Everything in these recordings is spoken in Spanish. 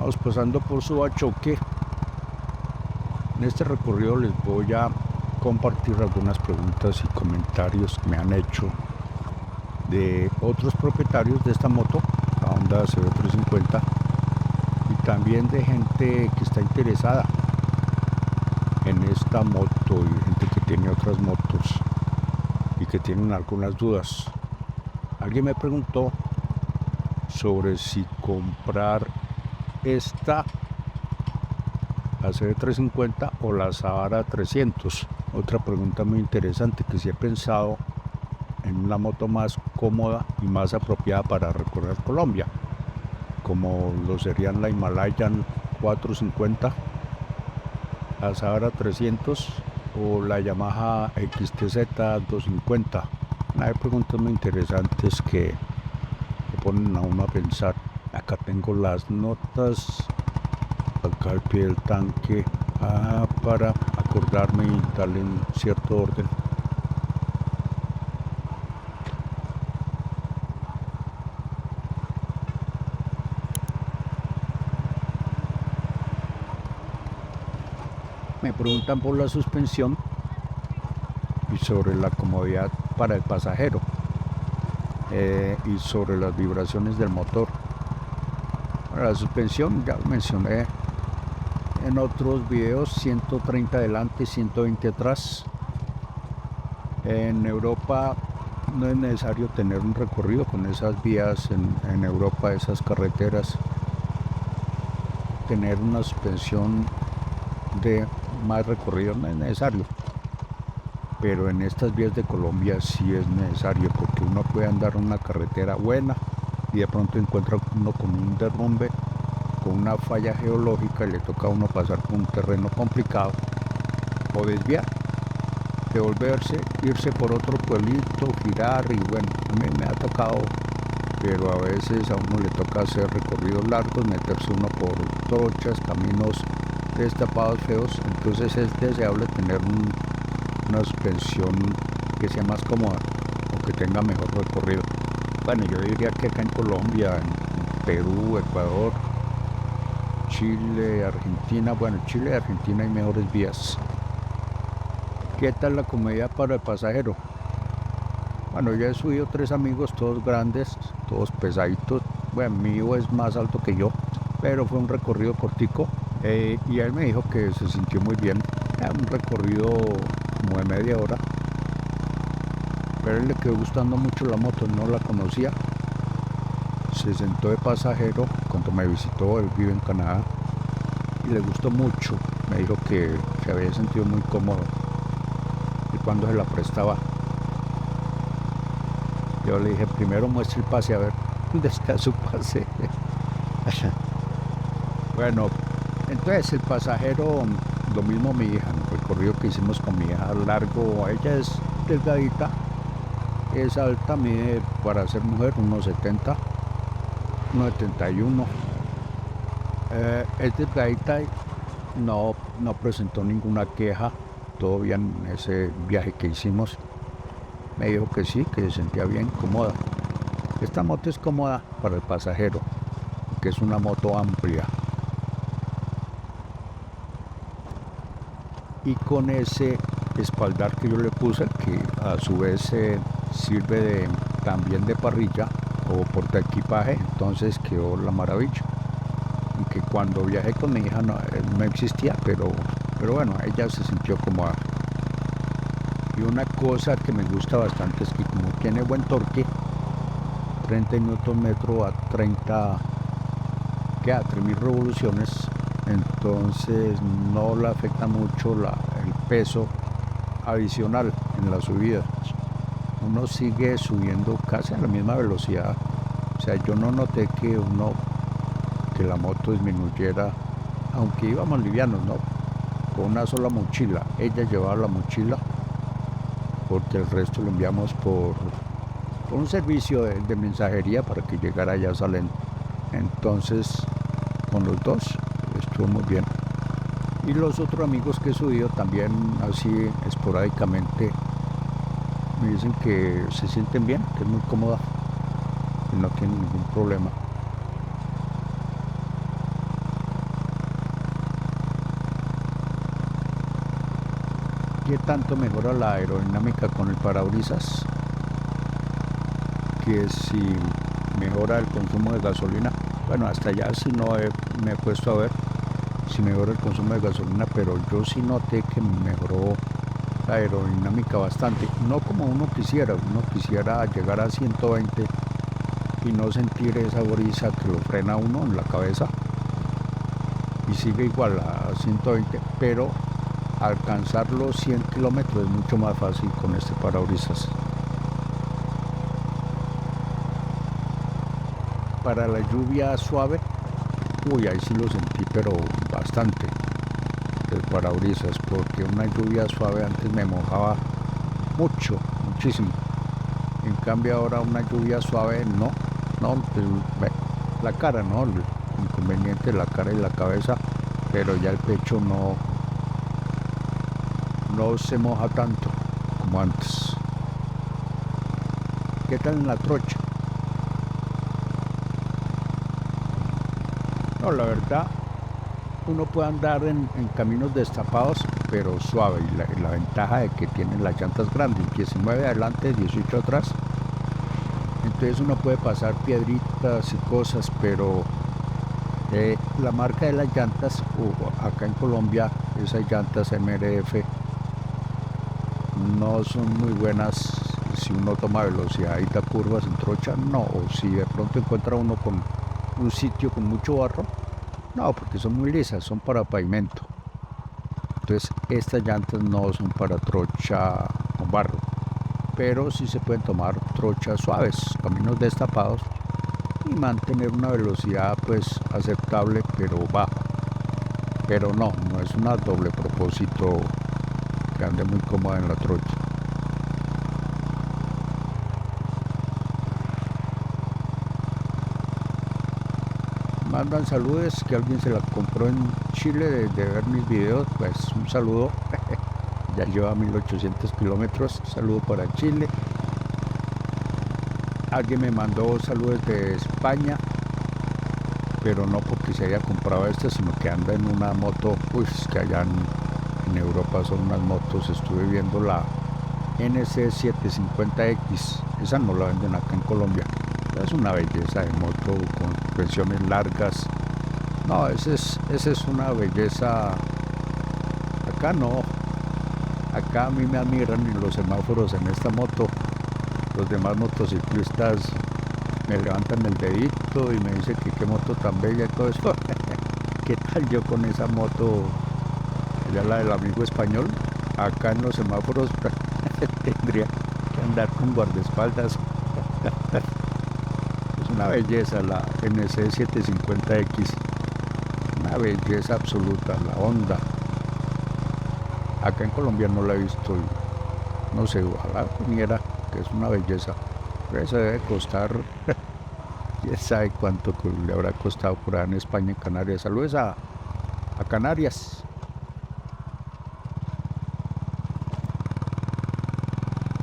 Vamos pasando por Subachoque. En este recorrido les voy a compartir algunas preguntas y comentarios que me han hecho de otros propietarios de esta moto, la Honda CB350, y también de gente que está interesada en esta moto y gente que tiene otras motos y que tienen algunas dudas. Alguien me preguntó sobre si comprar esta, la CB350 o la Sahara 300. Otra pregunta muy interesante, que si he pensado en una moto más cómoda y más apropiada para recorrer Colombia, como lo serían la Himalayan 450, la Sahara 300 o la Yamaha XTZ 250. Hay preguntas muy interesantes que me ponen a uno a pensar. Acá tengo las notas, acá al pie del tanque, para acordarme y darle en cierto orden. Me preguntan por la suspensión y sobre la comodidad para el pasajero, y sobre las vibraciones del motor. Bueno, la suspensión ya lo mencioné en otros videos: 130 adelante, 120 atrás. En Europa no es necesario tener un recorrido con esas vías en Europa, esas carreteras, tener una suspensión de más recorrido no es necesario, pero en estas vías de Colombia sí es necesario, porque uno puede andar en una carretera buena y de pronto encuentra uno con un derrumbe, con una falla geológica, y le toca a uno pasar por un terreno complicado o desviar, devolverse, irse por otro pueblito, girar. Y bueno, a mí me ha tocado, pero a veces a uno le toca hacer recorridos largos, meterse uno por trochas, caminos destapados, feos. Entonces es deseable tener una suspensión que sea más cómoda o que tenga mejor recorrido. Bueno, yo diría que acá en Colombia, en Perú, Ecuador, Chile, Argentina, bueno, Chile y Argentina hay mejores vías. ¿Qué tal la comodidad para el pasajero? Bueno, yo he subido 3 amigos, todos grandes, todos pesaditos. Bueno, mío es más alto que yo, pero fue un recorrido cortico, y él me dijo que se sintió muy bien. Era un recorrido como de media hora, pero a él le quedó gustando mucho la moto, no la conocía. Se sentó de pasajero cuando me visitó, él vive en Canadá, y le gustó mucho. Me dijo que se había sentido muy cómodo y cuando se la prestaba. Yo le dije: primero muestre el pase, a ver dónde está su pase. Bueno, entonces el pasajero, lo mismo mi hija, en el recorrido que hicimos con mi hija largo. Ella es delgadita, es alta, mide para ser mujer 1,70, 1,71. Es delgadita y no presentó ninguna queja. Todo bien en ese viaje que hicimos. Me dijo que sí, que se sentía bien, cómoda. Esta moto es cómoda para el pasajero, que es una moto amplia. Y con ese espaldar que yo le puse, que a su vez sirve también de parrilla o portaequipaje, entonces quedó la maravilla. Y que cuando viajé con mi hija no existía, pero bueno, ella se sintió cómoda. Y una cosa que me gusta bastante es que, como tiene buen torque, 30 Nm a 30, que a 3000 revoluciones, entonces no le afecta mucho el peso adicional en las subidas. Uno sigue subiendo casi a la misma velocidad. O sea, yo no noté que la moto disminuyera, aunque íbamos livianos, ¿no? Con una sola mochila. Ella llevaba la mochila, porque el resto lo enviamos por un servicio de mensajería para que llegara allá a Salento. Entonces, con los dos estuvo muy bien. Y los otros amigos que he subido también, así esporádicamente, me dicen que se sienten bien, que es muy cómoda y no tienen ningún problema. ¿qué tanto mejora la aerodinámica con el parabrisas? Que si mejora el consumo de gasolina. Bueno, hasta allá sí no me he puesto a ver si mejora el consumo de gasolina, pero yo sí noté que mejoró la aerodinámica bastante. No como uno quisiera llegar a 120 y no sentir esa brisa que lo frena uno en la cabeza y sigue igual a 120, pero alcanzar los 100 kilómetros es mucho más fácil con este parabrisas. Para la lluvia suave, uy, ahí sí lo sentí, pero bastante, el parabrisas, porque una lluvia suave antes me mojaba mucho, muchísimo. En cambio ahora una lluvia suave no, la cara no, el inconveniente de la cara y la cabeza, pero ya el pecho no se moja tanto como antes. ¿Qué tal en la trocha? No, la verdad, uno puede andar en caminos destapados, pero suave. Y la ventaja de que tienen las llantas grandes, 19 adelante, 18 atrás. Entonces uno puede pasar piedritas y cosas, pero la marca de las llantas, acá en Colombia, esas llantas MRF, no son muy buenas si uno toma velocidad y da curvas en trocha, no. O si de pronto encuentra uno con un sitio con mucho barro, no, porque son muy lisas, son para pavimento. Entonces estas llantas no son para trocha con barro, pero sí se pueden tomar trochas suaves, caminos destapados, y mantener una velocidad pues aceptable, pero baja. Pero no es una doble propósito que ande muy cómoda en la trocha. Mandan saludos, que alguien se la compró en Chile de ver mis videos, pues un saludo. Ya lleva 1800 kilómetros, saludo para Chile. Alguien me mandó saludos de España, pero no porque se haya comprado esta, sino que anda en una moto, pues que allá en Europa son unas motos. Estuve viendo la NC750X, esa no la venden acá en Colombia. Es una belleza de moto con suspensiones largas. No, esa es una belleza. Acá no. Acá a mí me admiran en los semáforos en esta moto. Los demás motociclistas me levantan el dedito y me dicen que qué moto tan bella y todo eso. ¿Qué tal yo con esa moto? Ya la del amigo español. Acá en los semáforos tendría que andar con guardaespaldas. Es una belleza la NC750X. Una belleza absoluta, la Honda. Acá en Colombia no la he visto, no sé, ojalá viniera, que es una belleza. Pero eso debe costar, quién sabe cuánto le habrá costado por allá en España, en Canarias. Saludos a Canarias.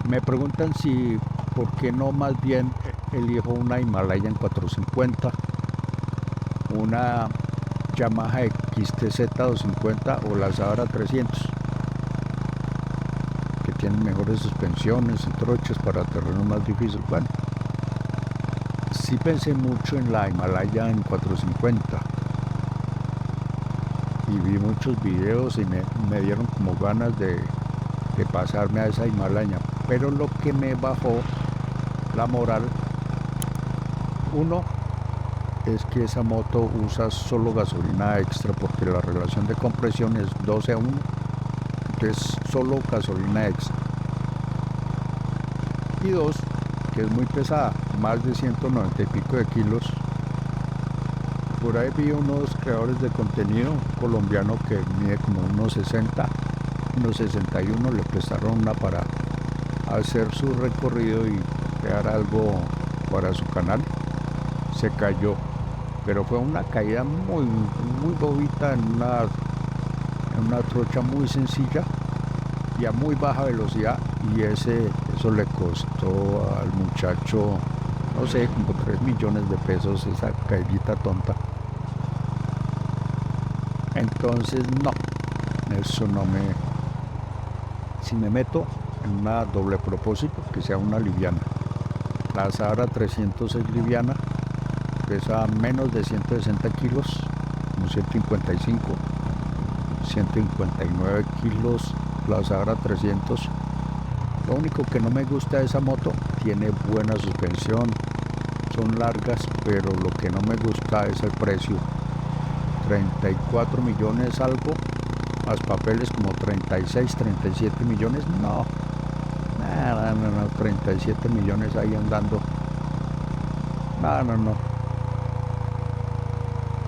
Me preguntan si, ¿por qué no más bien elijo una Himalayan 450, una Yamaha XTZ 250 o la Zahara 300? Tienen mejores suspensiones y trochas para terrenos más difíciles. Bueno, sí pensé mucho en la Himalaya en 450 y vi muchos videos y me dieron como ganas de pasarme a esa Himalaya, pero lo que me bajó la moral, uno, es que esa moto usa solo gasolina extra, porque la relación de compresión es 12:1. Entonces solo gasolina extra. Y dos, que es muy pesada, más de 190 y pico de kilos. Por ahí vi unos creadores de contenido, un colombiano que mide como unos 60, unos 61, le prestaron una para hacer su recorrido y crear algo para su canal. Se cayó, pero fue una caída muy bobita en una trocha muy sencilla y a muy baja velocidad, y eso le costó al muchacho, no sé, como 3 millones de pesos, esa caidita tonta. Entonces no, eso si me meto en una doble propósito, que sea una liviana. La Sahara 300 es liviana, pesa menos de 160 kilos, como 155, 159 kilos la Sahara 300. Lo único que no me gusta de esa moto, tiene buena suspensión, son largas, pero lo que no me gusta es el precio. 34 millones algo, más papeles como 36, 37 millones, no, 37 millones ahí andando, no,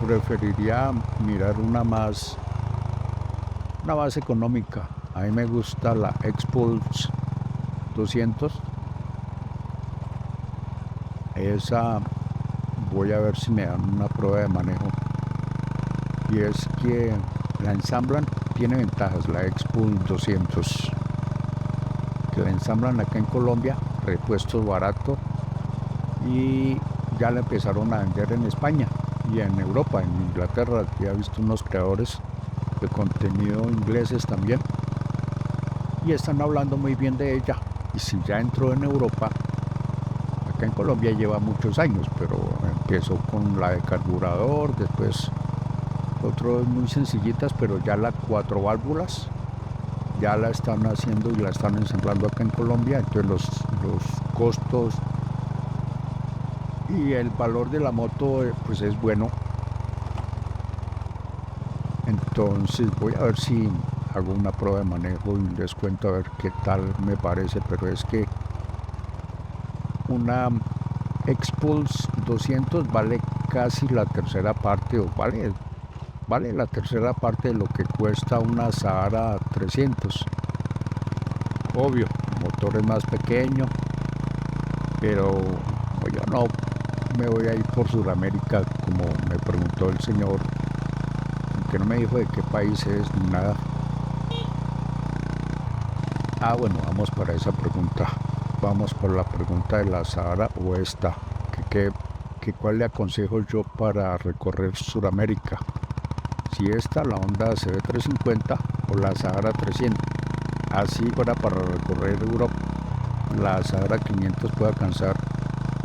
preferiría mirar una más económica. A mí me gusta la X-Pulse 200, esa voy a ver si me dan una prueba de manejo, y es que la ensamblan, tiene ventajas la X-Pulse 200, que la ensamblan acá en Colombia, repuestos barato, y ya la empezaron a vender en España y en Europa, en Inglaterra. Ya he visto unos creadores de contenido ingleses también, y están hablando muy bien de ella. Y si ya entró en Europa, acá en Colombia lleva muchos años, pero empezó con la de carburador, después otras muy sencillitas, pero ya las 4 válvulas ya la están haciendo y la están ensamblando acá en Colombia. Entonces los costos y el valor de la moto pues es bueno. Entonces voy a ver si hago una prueba de manejo y les cuento a ver qué tal me parece, pero es que una X-Pulse 200 vale casi la tercera parte, o vale la tercera parte de lo que cuesta una Sahara 300. Obvio, el motor es más pequeño, pero yo no me voy a ir por Sudamérica, como me preguntó el señor, que no me dijo de qué país es ni nada. Bueno, vamos para esa pregunta. Vamos por la pregunta de la Sahara o esta, que cuál le aconsejo yo para recorrer Sudamérica. Si esta, la Honda CB350 o la Sahara 300. Así fuera para recorrer Europa, la Sahara 500 puede alcanzar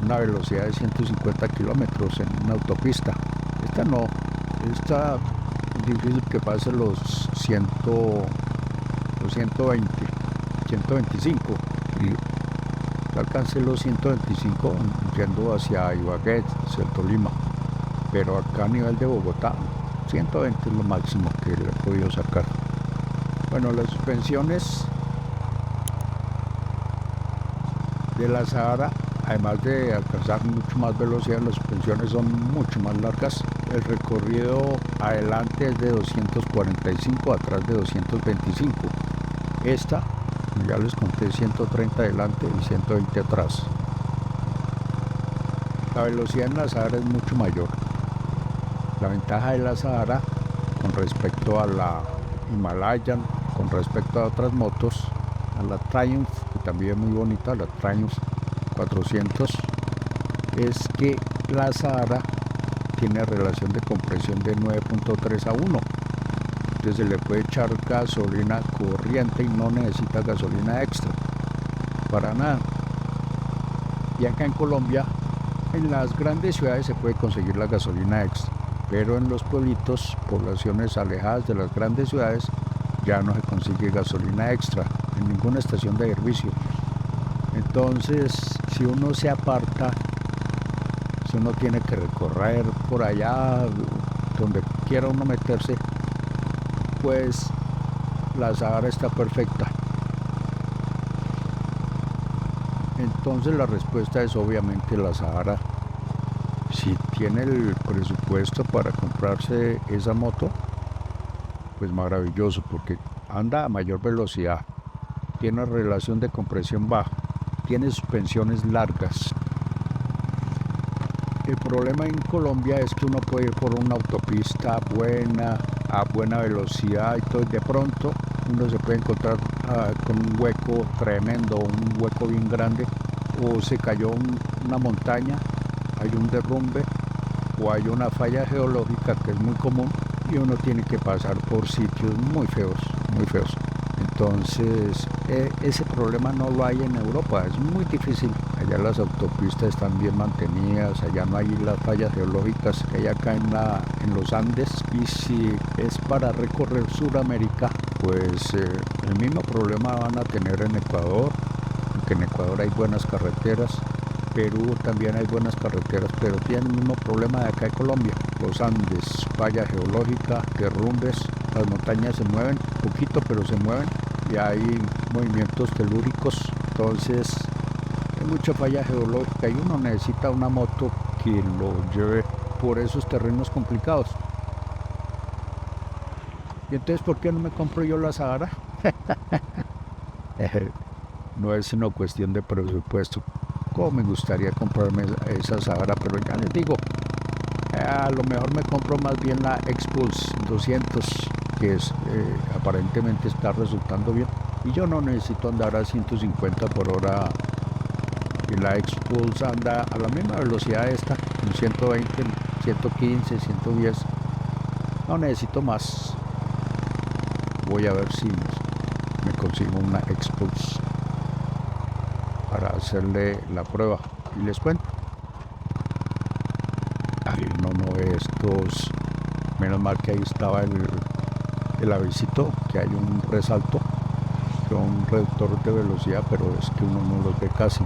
una velocidad de 150 kilómetros en una autopista. Esta no, esta es difícil que pase los 120, 125. Y alcancé los 125 yendo hacia Ibagué, hacia el Tolima. Pero acá a nivel de Bogotá, 120 es lo máximo que le he podido sacar. Bueno, las suspensiones de la Sahara, además de alcanzar mucho más velocidad, las suspensiones son mucho más largas. El recorrido adelante es de 245, atrás de 225. Esta, ya les conté, 130 adelante y 120 atrás. La velocidad en la Sahara es mucho mayor. La ventaja de la Sahara con respecto a la Himalayan, con respecto a otras motos, a la Triumph, que también es muy bonita, la Triumph 400, es que la Sahara tiene relación de compresión de 9.3 a 1. Entonces se le puede echar gasolina corriente y no necesita gasolina extra, para nada. Y acá en Colombia, en las grandes ciudades se puede conseguir la gasolina extra, pero en los pueblitos, poblaciones alejadas de las grandes ciudades, ya no se consigue gasolina extra en ninguna estación de servicio. Entonces, si uno se aparta, si uno tiene que recorrer por allá, donde quiera uno meterse, pues la Sahara está perfecta. Entonces la respuesta es obviamente la Sahara. Si tiene el presupuesto para comprarse esa moto, pues maravilloso, porque anda a mayor velocidad, tiene relación de compresión baja, tiene suspensiones largas. El problema en Colombia es que uno puede ir por una autopista buena, a buena velocidad, y todo, y de pronto uno se puede encontrar con un hueco tremendo, un hueco bien grande, o se cayó una montaña, hay un derrumbe, o hay una falla geológica que es muy común, y uno tiene que pasar por sitios muy feos, muy feos. Entonces, ese problema no lo hay en Europa, es muy difícil. Allá las autopistas están bien mantenidas, allá no hay las fallas geológicas que hay acá en los Andes. Y si es para recorrer Sudamérica, pues el mismo problema van a tener en Ecuador, aunque en Ecuador hay buenas carreteras. Perú también hay buenas carreteras, pero tienen el mismo problema de acá en Colombia. Los Andes, falla geológica, derrumbes, las montañas se mueven, poquito pero se mueven y hay movimientos telúricos, entonces hay mucha falla geológica y uno necesita una moto que lo lleve por esos terrenos complicados. Y entonces, ¿por qué no me compro yo la Sahara? No es una cuestión de presupuesto. Como me gustaría comprarme esa Sahara, pero ya les digo, a lo mejor me compro más bien la Expulse 200, que es, aparentemente está resultando bien. Y yo no necesito andar a 150 por hora. Y la Expulse anda a la misma velocidad esta, en 120, 115, 110. No necesito más. Voy a ver si me consigo una Expulse para hacerle la prueba. Y les cuento. Hay uno de estos, menos mal que ahí estaba el avisito, que hay un resalto, que un reductor de velocidad, pero es que uno no los ve casi.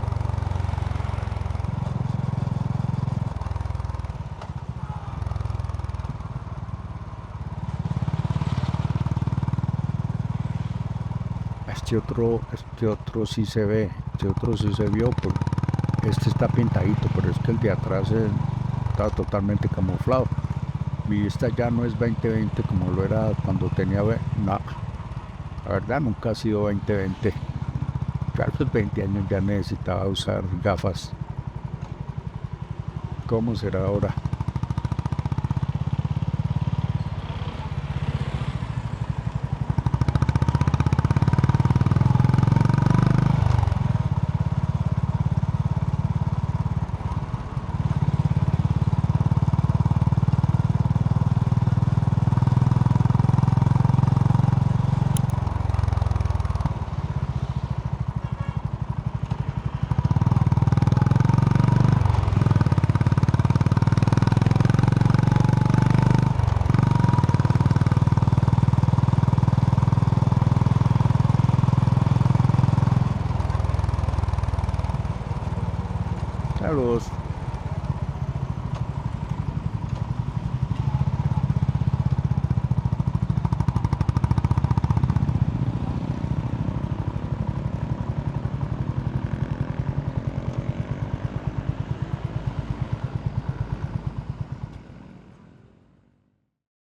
Este otro sí se ve, este otro sí se vio, este está pintadito, pero es que el de atrás está totalmente camuflado. Mi vista ya no es 20/20 como lo era cuando tenía, no, la verdad nunca ha sido 20/20. Ya a los 20 años ya necesitaba usar gafas. ¿Cómo será ahora? Saludos.